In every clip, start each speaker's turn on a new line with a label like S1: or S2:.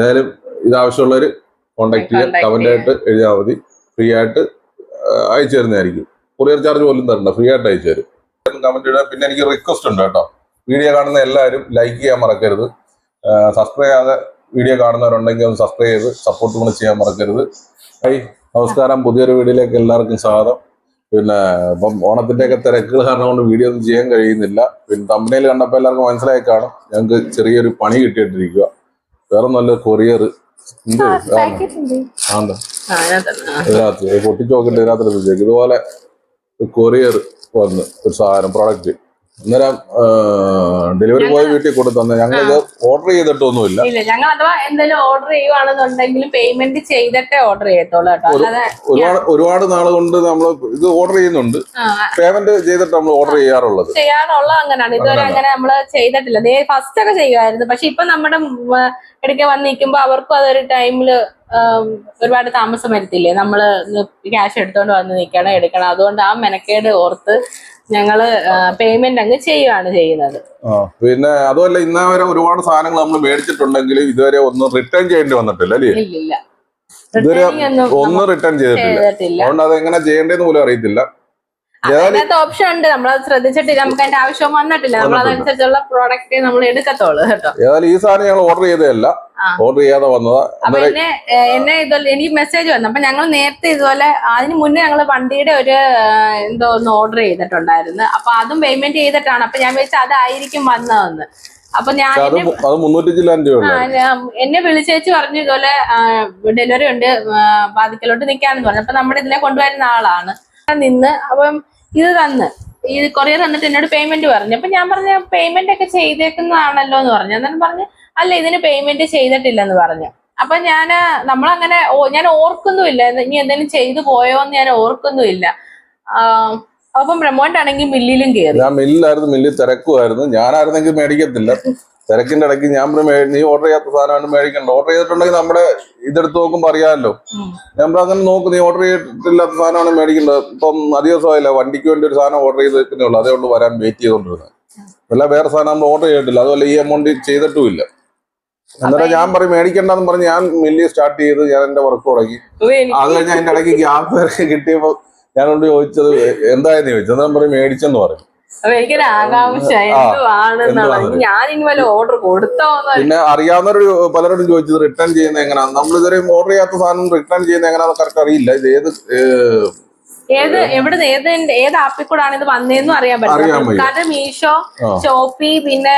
S1: ഏതായാലും ഇത് ആവശ്യമുള്ളവർ കോൺടാക്ട് ചെയ്യുക, കമന്റ് ആയിട്ട് എഴുതിയാൽ മതി. ഫ്രീ ആയിട്ട് അയച്ചു തരുന്നതായിരിക്കും. കൊറിയർ ചാർജ് പോലും തരണ്ട, ഫ്രീ ആയിട്ട് അയച്ചു തരും. കമന്റ് ഇടുക. പിന്നെ എനിക്ക് റിക്വസ്റ്റ് ഉണ്ട് കേട്ടോ, വീഡിയോ കാണുന്ന എല്ലാവരും ലൈക്ക് ചെയ്യാൻ മറക്കരുത്. സബ്സ്ക്രൈബ് ചെയ്യാതെ വീഡിയോ കാണുന്നവരുണ്ടെങ്കിൽ ഒന്ന് സബ്സ്ക്രൈബ് ചെയ്ത് സപ്പോർട്ട് കൂടെ ചെയ്യാൻ മറക്കരുത്. നമസ്കാരം, പുതിയൊരു വീഡിയോയിലേക്ക് എല്ലാവർക്കും സ്വാഗതം. പിന്നെ ഇപ്പം ഓണത്തിന്റെ ഒക്കെ തിരക്കുകൾ കാരണം കൊണ്ട് വീഡിയോ ഒന്നും ചെയ്യാൻ കഴിയുന്നില്ല. പിന്നെ തമ്പനയിൽ കണ്ടപ്പോൾ എല്ലാവർക്കും മനസ്സിലായി കാണും, ഞങ്ങൾക്ക് ചെറിയൊരു പണി കിട്ടിയിട്ടിരിക്കുക. വേറെ നല്ല കൊറിയർ ഇതിനകത്ത് പൊട്ടിച്ച് നോക്കിയിട്ട് ഇതിനകത്ത് ഇതുപോലെ കൊറിയർ വന്ന് ഒരു സാധനം പ്രോഡക്റ്റ്. അന്നേരം ഡെലിവറി ബോയ് വീട്ടിൽ കൊടുത്തന്നെ. ഞങ്ങൾ ഇത് ഓർഡർ ചെയ്തിട്ടൊന്നുമില്ല.
S2: ഞങ്ങൾ അഥവാ എന്തെങ്കിലും ഓർഡർ ചെയ്യുവാണെന്നുണ്ടെങ്കിൽ പേയ്മെന്റ് ചെയ്തിട്ടേ ഓർഡർ ചെയ്യത്തുള്ളൂ കേട്ടോ.
S1: ഒരുപാട് നാള് കൊണ്ട് നമ്മൾ ഇത് ഓർഡർ ചെയ്യുന്നുണ്ട്, പേയ്മെന്റ് ചെയ്തിട്ട് നമ്മൾ ഓർഡർ ചെയ്യാറുള്ളത്
S2: അങ്ങനെയാണ്. ഇതുവരെ അങ്ങനെ നമ്മള് ചെയ്തിട്ടില്ല. ഫസ്റ്റ് ഒക്കെ ചെയ്യുമായിരുന്നു. പക്ഷെ ഇപ്പൊ നമ്മുടെ ഇടയ്ക്ക് വന്ന് നിൽക്കുമ്പോ അവർക്കും അതൊരു ടൈമില് ഒരുപാട് താമസം വരുത്തില്ലേ, നമ്മള് ക്യാഷ് എടുത്തോണ്ട് വന്ന് നിൽക്കണം, എടുക്കണം. അതുകൊണ്ട് ആ മെനക്കേട് ഓർത്ത് ഞങ്ങള് പേയ്മെന്റ് അങ്ങ് ചെയ്യുകയാണ് ചെയ്യുന്നത്.
S1: പിന്നെ അതുമല്ല, ഇന്നവരെ ഒരുപാട് സാധനങ്ങൾ നമ്മൾ മേടിച്ചിട്ടുണ്ടെങ്കിൽ ഇതുവരെ ഒന്നും റിട്ടേൺ ചെയ്യേണ്ടി വന്നിട്ടില്ല അല്ലേ?
S2: ഇല്ല,
S1: ഇതുവരെ ഒന്നും റിട്ടേൺ ചെയ്തിട്ടില്ല. അതുകൊണ്ട് അത് എങ്ങനെ ചെയ്യേണ്ടതെന്ന് പോലും അറിയത്തില്ല.
S2: അതിനകത്ത് ഓപ്ഷൻ ഉണ്ട്, നമ്മൾ ശ്രദ്ധിച്ചിട്ടില്ല, നമുക്ക് അതിന്റെ ആവശ്യം വന്നിട്ടില്ല. നമ്മൾ അതനുസരിച്ചുള്ള പ്രോഡക്റ്റ് നമ്മൾ എടുക്കത്തുള്ളൂ കേട്ടോ.
S1: ഏതായാലും ഈ സാധനം ഞങ്ങൾ ഓർഡർ ചെയ്തതല്ല, ഓർഡർ ചെയ്യാതെ വന്നതാ.
S2: അപ്പൊ എന്നെ ഇതുപോലെ എനിക്ക് മെസ്സേജ് വന്നു. അപ്പൊ ഞങ്ങൾ നേരത്തെ ഇതുപോലെ അതിന് മുന്നേ ഞങ്ങൾ വണ്ടിയുടെ ഒരു എന്തോ ഒന്ന് ഓർഡർ ചെയ്തിട്ടുണ്ടായിരുന്നു. അപ്പൊ അതും പേയ്മെന്റ് ചെയ്തിട്ടാണ്. അപ്പൊ ഞാൻ വെച്ചാൽ അതായിരിക്കും വന്നതെന്ന്. അപ്പൊ ഞാൻ എന്നെ വിളിച്ചേച്ച് പറഞ്ഞു ഇതുപോലെ ഡെലിവറി ഉണ്ട്, ബാധിക്കലോട്ട് നിൽക്കാന്ന് പറഞ്ഞു. അപ്പൊ നമ്മുടെ ഇതിനെ കൊണ്ടുവരുന്ന ആളാണ് നിന്ന്. അപ്പം ഇത് തന്ന് ഈ കൊറിയർ തന്നിട്ട് എന്നോട് പേയ്മെന്റ് പറഞ്ഞു. അപ്പൊ ഞാൻ പറഞ്ഞ പേയ്മെന്റ് ഒക്കെ ചെയ്തേക്കുന്നതാണല്ലോ എന്ന് പറഞ്ഞു. അന്നേരം പറഞ്ഞു അല്ല, ഇതിന് പേയ്മെന്റ് ചെയ്തിട്ടില്ലെന്ന് പറഞ്ഞു. അപ്പൊ നമ്മളങ്ങനെ ഞാൻ ഓർക്കുന്നുമില്ല ഇനി എന്തെങ്കിലും ചെയ്തു പോയോന്ന് ഞാൻ ഓർക്കുന്നുമില്ല. അപ്പം പ്രമോട്ട് ആണെങ്കിൽ മില്ലിലും കയറി.
S1: ഞാൻ മില്ലിലായിരുന്നു, മില്ലിൽ തിരക്കുമായിരുന്നു. ഞാനായിരുന്നെങ്കിൽ മേടിക്കത്തില്ല. തിരക്കിന്റെ ഇടയ്ക്ക് ഞാൻ നീ ഓർഡർ ചെയ്യാത്ത സാധനമാണ് മേടിക്കണ്ട. ഓർഡർ ചെയ്തിട്ടുണ്ടെങ്കിൽ നമ്മുടെ ഇതെടുത്ത് നോക്കുമ്പോ അറിയാമല്ലോ. നമ്മൾ അങ്ങനെ നോക്കും, നീ ഓർഡർ ചെയ്തിട്ടില്ലാത്ത സാധനമാണ് മേടിക്കേണ്ടത്. ഇപ്പം അധിക ദിവസമായില്ല, വണ്ടിക്ക് വേണ്ടി ഒരു സാധനം ഓർഡർ ചെയ്തേ ഉള്ളൂ, അതേ ഉള്ളൂ വരാൻ വെയിറ്റ് ചെയ്തോണ്ടിരുന്നത്. അല്ല വേറെ സാധനം നമ്മൾ ഓർഡർ ചെയ്തിട്ടില്ല, അതുപോലെ ഈ എമൗണ്ട് ചെയ്തിട്ടുമില്ല. അന്നേരം ഞാൻ പറയും മേടിക്കണ്ടെന്ന് പറഞ്ഞ് ഞാൻ മില്ലി സ്റ്റാർട്ട് ചെയ്ത് ഞാൻ എന്റെ വർക്ക് തുടങ്ങി. അത് കഴിഞ്ഞാൽ അതിന്റെ ഇടയ്ക്ക് ഗ്യാപ്പ് വരെ കിട്ടിയപ്പോ ഞാനോട് ചോദിച്ചത് എന്തായെന്ന് ചോദിച്ചു. അന്നേരം പറയും മേടിച്ചെന്ന് പറയും.
S2: എനിക്കൊരു ആകാംക്ഷ ഞാൻ ഓർഡർ കൊടുത്തോ.
S1: പിന്നെ അറിയാവുന്നവർ പലരോടും ചോദിച്ചത് റിട്ടേൺ ചെയ്യുന്നത് എങ്ങനെയാണ്. നമ്മൾ ഇതുവരെ ഓർഡർ ചെയ്യാത്ത സാധനം റിട്ടേൺ ചെയ്യുന്നത് എങ്ങനെയാണെന്ന് കറക്റ്റ് അറിയില്ല. ഇത്
S2: ഏത് ആപ്പിൽ കൂടാണ് ഇത് വന്നതെന്നും അറിയാൻ പറ്റും. കാരണം മീഷോ, ഷോപ്പി, പിന്നെ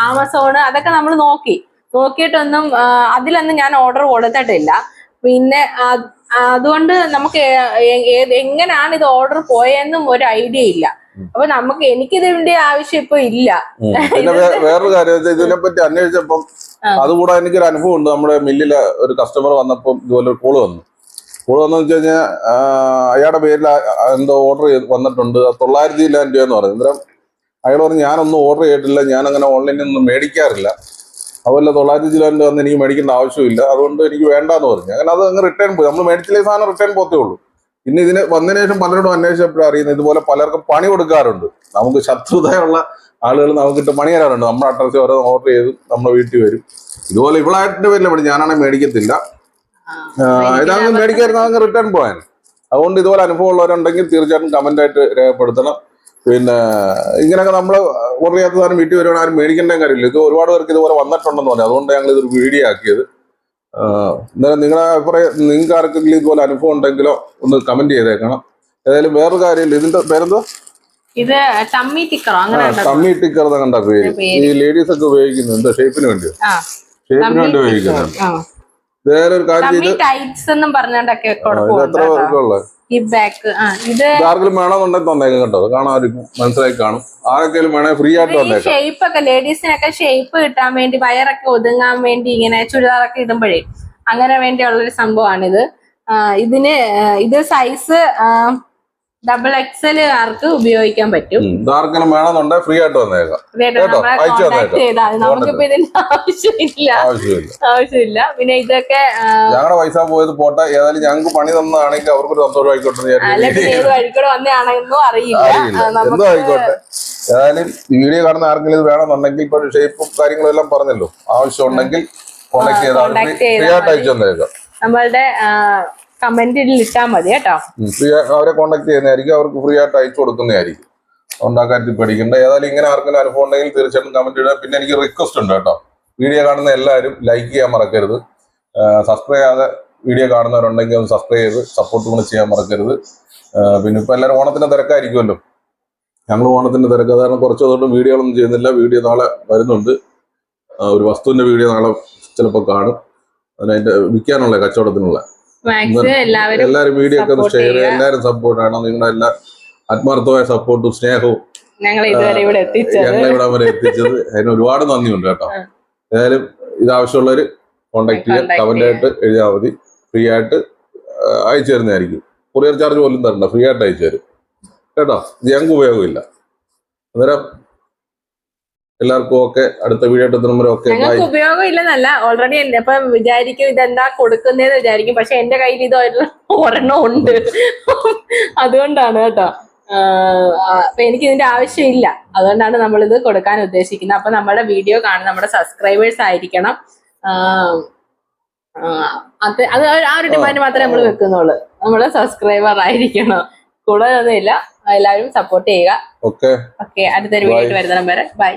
S2: ആമസോൺ അതൊക്കെ നമ്മൾ നോക്കിയിട്ടൊന്നും അതിലൊന്നും ഞാൻ ഓർഡർ കൊടുത്തിട്ടില്ല. പിന്നെ അതുകൊണ്ട് നമുക്ക് എങ്ങനെയാണ് ഇത് ഓർഡർ പോയെന്നും ഒരു ഐഡിയ ഇല്ല. അപ്പൊ എനിക്കിതിന്റെ ആവശ്യം ഇപ്പൊ ഇല്ല.
S1: പിന്നെ വേറൊരു കാര്യം, ഇതിനെപ്പറ്റി അന്വേഷിച്ചപ്പം അതുകൂടെ എനിക്കൊരു അനുഭവം ഉണ്ട്. നമ്മുടെ മില്ലിലെ ഒരു കസ്റ്റമർ വന്നപ്പം ഇതുപോലെ ഒരു കോള് വന്നു വെച്ച് കഴിഞ്ഞാൽ അയാളുടെ പേരിൽ എന്തോ ഓർഡർ വന്നിട്ടുണ്ട്, 900 രൂപ പറഞ്ഞു. അന്നേരം അയാൾ പറഞ്ഞു ഞാനൊന്നും ഓർഡർ ചെയ്തിട്ടില്ല, ഞാനങ്ങനെ ഓൺലൈനിൽ ഒന്നും മേടിക്കാറില്ല, അതുപോലെ 900 രൂപ വന്ന് എനിക്ക് മേടിക്കേണ്ട ആവശ്യമില്ല, അതുകൊണ്ട് എനിക്ക് വേണ്ടാന്ന് പറഞ്ഞു. അങ്ങനെ അത് അങ്ങ് റിട്ടേൺ പോയി. നമ്മൾ മേടിച്ചില്ലേ സാധനം റിട്ടേൺ പോത്തേ ഉള്ളൂ. പിന്നെ ഇതിന് വന്നതിന് ശേഷം പലരോടും അന്വേഷിച്ചപ്പോഴും അറിയുന്നത് ഇതുപോലെ പലർക്കും പണി കൊടുക്കാറുണ്ട്. നമുക്ക് ശത്രുതയുള്ള ആളുകൾ നമുക്കിട്ട് പണി തരാറുണ്ട്. നമ്മുടെ അഡ്രസ്സിൽ ഓരോ ഓർഡർ ചെയ്ത് നമ്മുടെ വീട്ടിൽ വരും. ഇതുപോലെ ഇവളായിട്ട് വരില്ല പണി, ഞാനാണെങ്കിൽ മേടിക്കത്തില്ല. ഇതങ്ങ് മേടിക്കായിരുന്നു, അതങ്ങ് റിട്ടേൺ പോയാൽ. അതുകൊണ്ട് ഇതുപോലെ അനുഭവം ഉള്ളവരുണ്ടെങ്കിൽ തീർച്ചയായിട്ടും കമന്റ് ആയിട്ട് രേഖപ്പെടുത്തണം. പിന്നെ ഇങ്ങനെയൊക്കെ നമ്മൾ ഓർഡർ ചെയ്യാത്ത സാധനം വീട്ടിൽ വരുവാണെങ്കിൽ ആരും മേടിക്കേണ്ട കാര്യമില്ല. ഇത് ഒരുപാട് പേർക്ക് ഇതുപോലെ വന്നിട്ടുണ്ടെന്ന് പറഞ്ഞു. അതുകൊണ്ട് ഞങ്ങൾ ഇതൊരു വീഡിയോ ആക്കിയത്. നിങ്ങളെ അഭിപ്രായം, നിങ്ങൾക്ക് ആർക്കെങ്കിലും ഇതുപോലെ അനുഭവം ഉണ്ടെങ്കിലോ ഒന്ന് കമന്റ് ചെയ്തേക്കണം. ഏതായാലും വേറൊരു കാര്യമില്ല, ഇതിന്റെ പേരെന്തോ
S2: ടമ്മി ടിക്കർ
S1: കണ്ട പേര് ഈ ലേഡീസ് ഒക്കെ ഉപയോഗിക്കുന്നുണ്ട്. ഷേപ്പിന് വേണ്ടി ഉപയോഗിക്കുന്നുണ്ട്. വേറെ ഒരു കാര്യം എത്ര പേർക്കുള്ളത് ആർക്കെങ്കിലും വേണമെന്നുണ്ടെങ്കിൽ തന്നേക്കും കേട്ടോ. കാണാതിരിക്കും, മനസ്സിലാക്കി കാണും. ആരൊക്കെയും വേണേ ഫ്രീ ആയിട്ട് തന്നേക്കാം.
S2: ഷേപ്പ് ഒക്കെ ലേഡീസിനൊക്കെ ഷേപ്പ് കിട്ടാൻ വേണ്ടി, വയറൊക്കെ ഒതുങ്ങാൻ വേണ്ടി ഇങ്ങനെ ചുരിദാറൊക്കെ ഇടുമ്പോഴേ അങ്ങനെ വേണ്ടിയുള്ളൊരു സംഭവമാണിത്. ഇത് സൈസ് XXL ആർക്ക് ഉപയോഗിക്കാൻ പറ്റും.
S1: ആർക്കെങ്കിലും വേണമെന്നുണ്ടെങ്കിൽ ഫ്രീ ആയിട്ട് വന്നേക്കാം.
S2: നമുക്കിപ്പോ ഇതിന്റെ ആവശ്യമില്ല. പിന്നെ ഇതൊക്കെ
S1: ഞങ്ങളുടെ പൈസ പോയത് പോട്ടെ, ഏതായാലും ഞങ്ങൾക്ക് പണി തന്നതാണെങ്കിൽ അവർക്കൊരു സന്തോഷം ആയിക്കോട്ടെ.
S2: ഏത് വഴിക്കൂടെ വന്നതാണെന്നും അറിയില്ല,
S1: എന്തോ ആയിക്കോട്ടെ. ഏതായാലും വീഡിയോ കാണുന്ന ആർക്കെങ്കിലും ഇത് വേണമെന്നുണ്ടെങ്കിൽ ഇപ്പൊ ഷേപ്പും കാര്യങ്ങളും എല്ലാം പറഞ്ഞല്ലോ, ആവശ്യം ഉണ്ടെങ്കിൽ കോണ്ടാക്ട് ചെയ്താൽ
S2: contact
S1: ഫ്രീ ആയിട്ട് അയച്ചു തന്നേക്കാം.
S2: നമ്മളുടെ കമന്റിൽ ഇട്ടാൽ മതി കേട്ടോ.
S1: അവരെ കോണ്ടാക്ട് ചെയ്യുന്നതായിരിക്കും, അവർക്ക് ഫ്രീ ആയിട്ട് അയച്ചു കൊടുക്കുന്നതായിരിക്കും. ഉണ്ടാക്കാൻ പഠിക്കേണ്ട. ഏതായാലും ഇങ്ങനെ ആർക്കെങ്കിലും അനുഭവം ഉണ്ടെങ്കിൽ തീർച്ചയായിട്ടും കമന്റ് ഇടുക. പിന്നെ എനിക്ക് റിക്വസ്റ്റ് ഉണ്ട് കേട്ടോ, വീഡിയോ കാണുന്ന എല്ലാവരും ലൈക്ക് ചെയ്യാൻ മറക്കരുത്. സബ്സ്ക്രൈബ് ചെയ്യാതെ വീഡിയോ കാണുന്നവരുണ്ടെങ്കിൽ ഒന്ന് സബ്സ്ക്രൈബ് ചെയ്ത് സപ്പോർട്ട് കൂടെ ചെയ്യാൻ മറക്കരുത്. പിന്നെ ഇപ്പൊ എല്ലാവരും ഓണത്തിന്റെ തിരക്കായിരിക്കുമല്ലോ. ഞങ്ങൾ ഓണത്തിന്റെ തിരക്ക് കാരണം കുറച്ച് ദിവസം വീഡിയോകളൊന്നും ചെയ്യുന്നില്ല. വീഡിയോ നാളെ വരുന്നുണ്ട്. ഒരു വസ്തുവിന്റെ വീഡിയോ നാളെ ചിലപ്പോൾ കാണും. അതിന്റെ വിൽക്കാനുള്ള കച്ചവടത്തിനുള്ള എല്ലാവരും വീഡിയോ ഒക്കെ ഒന്ന് ഷെയർ ചെയ്യുക. എല്ലാവരും സപ്പോർട്ട് ആണ്. നിങ്ങളുടെ എല്ലാ ആത്മാർത്ഥമായ സപ്പോർട്ടും സ്നേഹവും
S2: ഞങ്ങളെ ഇവിടെ
S1: വരെ എത്തിച്ചത് അതിന് ഒരുപാട് നന്ദിയുണ്ട് കേട്ടോ. ഏതായാലും ഇത് ആവശ്യമുള്ളവർ കോണ്ടാക്ട് ചെയ്യുക, കമന്റ് ആയിട്ട് എഴുതിയാൽ മതി. ഫ്രീ ആയിട്ട് അയച്ചു തരുന്നതായിരിക്കും. കൊറിയർ ചാർജ് പോലും തരണ്ട, ഫ്രീ ആയിട്ട് അയച്ചു തരും കേട്ടോ. ഇത് ഞങ്ങൾക്ക് ഉപയോഗമില്ല. അന്നേരം എല്ലാവർക്കും ഓക്കെ. അടുത്ത വീഡിയോ
S2: ഞങ്ങൾക്ക് ഉപയോഗം ഇല്ലെന്നല്ല, ഓൾറെഡി ഇപ്പൊ വിചാരിക്കും ഇതെന്താ കൊടുക്കുന്നതെന്ന് വിചാരിക്കും. പക്ഷെ എന്റെ കയ്യിൽ ഇത് ഒരെണ്ണം ഉണ്ട്, അതുകൊണ്ടാണ് കേട്ടോ. അപ്പൊ എനിക്ക് ഇതിന്റെ ആവശ്യമില്ല, അതുകൊണ്ടാണ് നമ്മളിത് കൊടുക്കാൻ ഉദ്ദേശിക്കുന്നത്. അപ്പൊ നമ്മുടെ വീഡിയോ കാണുന്ന നമ്മുടെ സബ്സ്ക്രൈബേഴ്സ് ആയിരിക്കണം. അത് ആ ഒരു ഡിമാൻഡ് മാത്രമേ നമ്മൾ വെക്കുന്നുള്ളൂ. നമ്മള് സബ്സ്ക്രൈബർ ആയിരിക്കണം, കൂടുതലൊന്നും ഇല്ല. എല്ലാവരും സപ്പോർട്ട് ചെയ്യുക. ഓക്കെ, അടുത്തൊരു വീഡിയോ വരുന്നിടം വരെ ബൈ.